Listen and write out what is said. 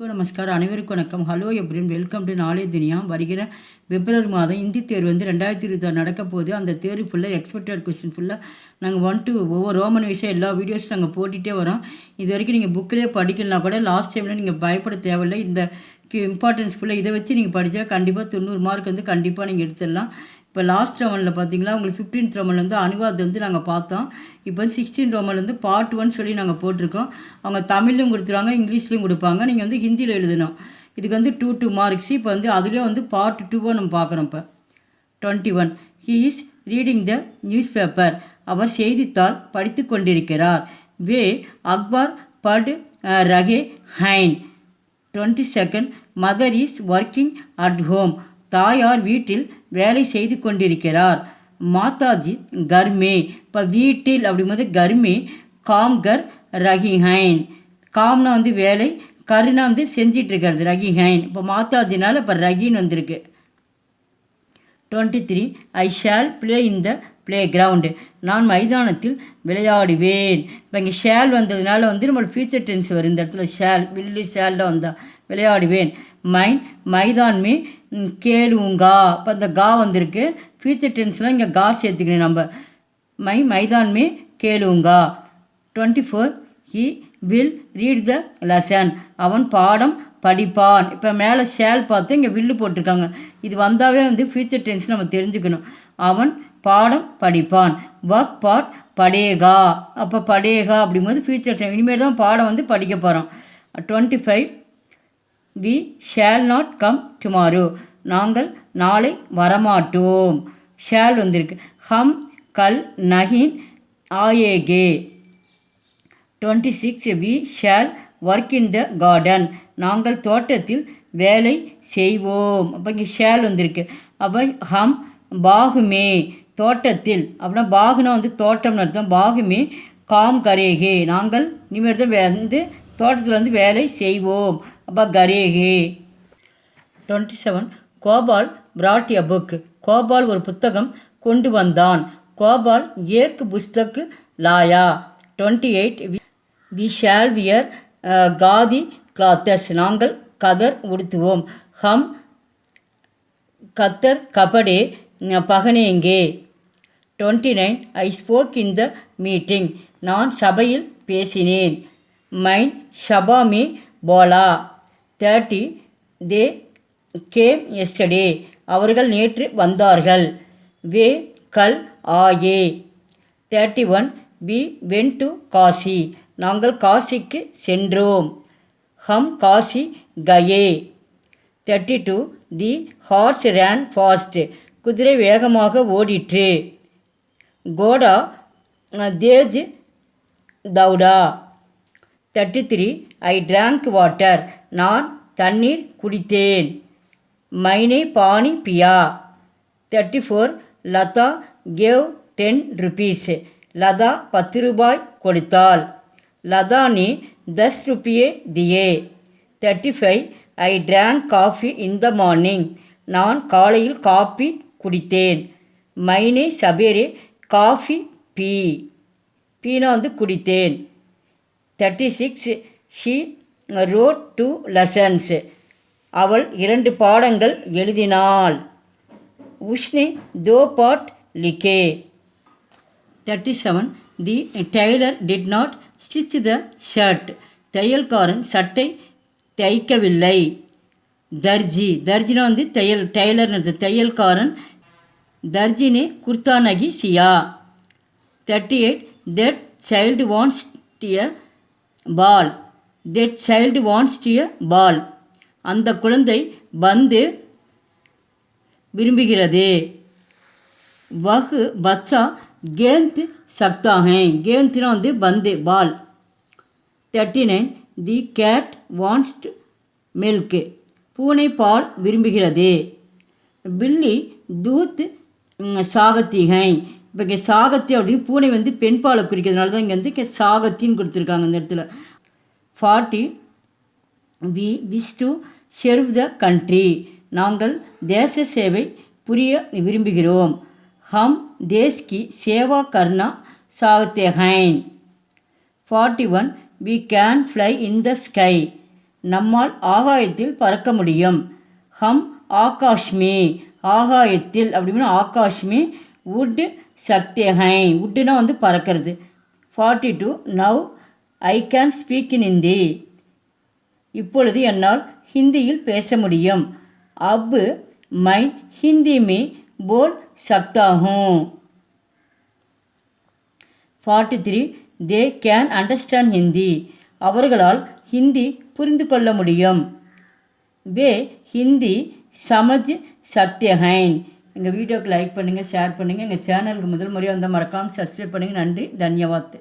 நமஸ்கார், அனைவருக்கும் வணக்கம். Hello எப்ரின், welcome to நாளே துனியா. வருகிற பிப்ரவரி மாதம் இந்தி தேர்வு 2026 நடக்க போகுது. அந்த தேர்வு ஃபுல்லாக எக்ஸ்பெக்டட் கொஸ்டின் ஃபுல்லாக நாங்கள் ஒவ்வொரு ரோமன் விஷயம் எல்லா வீடியோஸும் நாங்கள் போட்டுகிட்டே வரோம். இது வரைக்கும் நீங்கள் புக்கிலே படிக்கலனா கூட லாஸ்ட் டைமில் நீங்கள் பயப்பட தேவையில்லை. இந்த இம்பார்ட்டன்ஸ் ஃபுல்லாக இதை வச்சு நீங்கள் படித்தா கண்டிப்பாக 90 மார்க் கண்டிப்பாக நீங்கள் எடுத்துடலாம். இப்போ லாஸ்ட் ரவுண்டில் பார்த்தீங்களா, உங்களுக்கு 15th ரவுண்ட் அனுவாத் நாங்கள் பார்த்தோம். இப்போ 16 ரவுண்ட் பார்ட் 1 சொல்லி நாங்கள் போட்டிருக்கோம். அவங்க தமிழ்லையும் கொடுத்துருவாங்க, இங்கிலீஷ்லையும் கொடுப்பாங்க. நீங்கள் ஹிந்தியில் எழுதணும். இதுக்கு 2 மார்க்ஸ். இப்போ அதுலேயே பார்ட் 2 நம்ம பார்க்குறோம். இப்போ 21 he is reading the newspaper. அவர் செய்தித்தாள் படித்து கொண்டிருக்கிறார். வே அக்பர் பட் ரகே ஹைன். 22 mother is working at home. தாயார் வீட்டில் வேலை செய்து கொண்டிருக்கிறார். மாதாஜி கர்மே. இப்போ வீட்டில் அப்படிங்கும்போது கர்மே காம்கர் ரஹிஹைன். காம்னா வேலை, கருனா செஞ்சிட்டு இருக்கிறது ரஹிஹைன். இப்போ மாதாஜினால் இப்போ ரஹின்னு வந்திருக்கு. 23 I shall play in the play ground. நான் மைதானத்தில் விளையாடுவேன். இப்போ இங்கே ஷேல் வந்ததுனால நம்மளுக்கு ஃபியூச்சர் டென்ஸ் வரும். இந்த இடத்துல ஷேல் வில்லி ஷேலில் வந்தால் விளையாடுவேன். மைதான்மே கேளுங்கா. இப்போ இந்த கா வந்திருக்கு. ஃபியூச்சர் டென்ஸ்லாம் இங்கே கா சேர்த்துக்கணும் நம்ம. மைதான்மே கேளுங்கா. 24 he will read the lesson. அவன் பாடம் படிப்பான். இப்போ மேலே ஷேல் பார்த்து இங்கே வில்லு போட்டிருக்காங்க. இது வந்தாவே ஃபியூச்சர் டென்ஸ் நம்ம தெரிஞ்சுக்கணும். அவன் பாடம் படிப்பான். ஒர்க் பாட் படேகா. அப்போ படேகா அப்படிங்கும்போது ஃபியூச்சர் டைம், இனிமேல் தான் பாடம் படிக்க போகிறோம். 25 we shall not come tomorrow. நாங்கள் நாளை வரமாட்டோம். ஷேல் வந்திருக்கு. ஹம் கல் நஹின் ஆயேகே. 26 we shall work in the garden. நாங்கள் தோட்டத்தில் வேலை செய்வோம். அப்போ இங்கே ஷேல் வந்திருக்கு. அப்போ ஹம் பாகுமே தோட்டத்தில். அப்படின்னா பாகுனா தோட்டம்னு அர்த்தம். பாகுமே காம் கரேகே. நாங்கள் இனிமேல் தான் தோட்டத்தில் வேலை செய்வோம். அப்போ கரேகே. 27 Gopal brought a book. Gopal ஒரு புத்தகம் கொண்டு வந்தான். கோபால் ஏக் புஸ்தக் லாயா. 28 we shall wear khadi clothes. நாங்கள் கதர் உடுத்துவோம். ஹம் கத்தர் கபடே பகனேங்கே. 29 I spoke in the meeting. நான் சபையில் பேசினேன். மைன் ஷபாமே போலா. 30 தே கேம் எஸ்டர்டே. அவர்கள் நேற்று வந்தார்கள். வே கல் ஆயே. 31 வி வென் டு காசி. நாங்கள் காசிக்கு சென்றோம். ஹம் காசி கயே. 32 தி ஹார்ஸ் ரேன் ஃபாஸ்ட். குதிரை வேகமாக ஓடிற்று. கோடா தேஜ் தௌடா. 33 ஐ டிராங்க் வாட்டர். நான் தண்ணீர் குடித்தேன். மைனே பானி பியா. 34 லதா கேவ் 10 rupees. லதா 10 ரூபாய் கொடுத்தாள். லதா நே 10 rupees தியே. 35 I drank coffee in the morning. நான் காலையில் காஃபி குடித்தேன். மைனே சபேரே காஃபி பீ. பீனா குடித்தேன். 36 ஷி ரோட் 2 லெசன்ஸ். அவள் 2 பாடங்கள் எழுதினாள். உஷ்னே தோ பாட் லிகே. 37 the tailor did not stitch the shirt. தையல்காரன் சட்டை தைக்கவில்லை. தர்ஜினா டெய்லர்னு தையல்காரன். தர்ஜினே குர்தா நகி சியா. 38 that child wants a ball. That child wants a ball. அந்த குழந்தை பந்து விரும்புகிறது. வஹ் பச்சா கேந்த் சக்தா ஹை. கேந்த்னா பந்து பால். 39 தி கேட் வாண்ட்ஸ் மில்க். பூனை பால் விரும்புகிறது. பில்லி தூத் சாகத்தி ஹை. இப்போ இங்கே சாகத்தி அப்படின்னு பூனை பெண் பாலை குறிக்கிறதுனால தான் இங்கே சாகத்தின்னு கொடுத்துருக்காங்க இந்த இடத்துல. 40 we wish to serve the country. நாங்கள் தேச சேவை புரிய விரும்புகிறோம். ஹம் these Ki Seva Karnaugh சாகத்தே ஹைன். 41 we can fly in the sky. நம்மால் ஆகாயத்தில் பறக்க முடியும். ஹம் ஆகாஷ்மே, ஆகாயத்தில் அப்படின்னா ஆகாஷ்மே. உட் சக்தேஹை, உட்டுனா வந்து பறக்கிறது. 42 now I can speak in Hindi, இப்பொழுது என்னால் ஹிந்தியில் பேச முடியும். அப் மை ஹிந்தி மே போல் சக்தா ஹூம். 43 தே கேன் அண்டர்ஸ்டாண்ட் ஹிந்தி, அவர்களால் ஹிந்தி புரிந்து கொள்ள முடியும். வே ஹிந்தி சமஜ் சக்தே ஹைன். எங்கள் வீடியோக்கு லைக் பண்ணுங்கள், ஷேர் பண்ணுங்கள். எங்கள் சேனலுக்கு முதல் முறையாக வந்தால் மறக்காமல் சப்ஸ்கிரைப் பண்ணுங்கள். நன்றி, தன்யவாத்.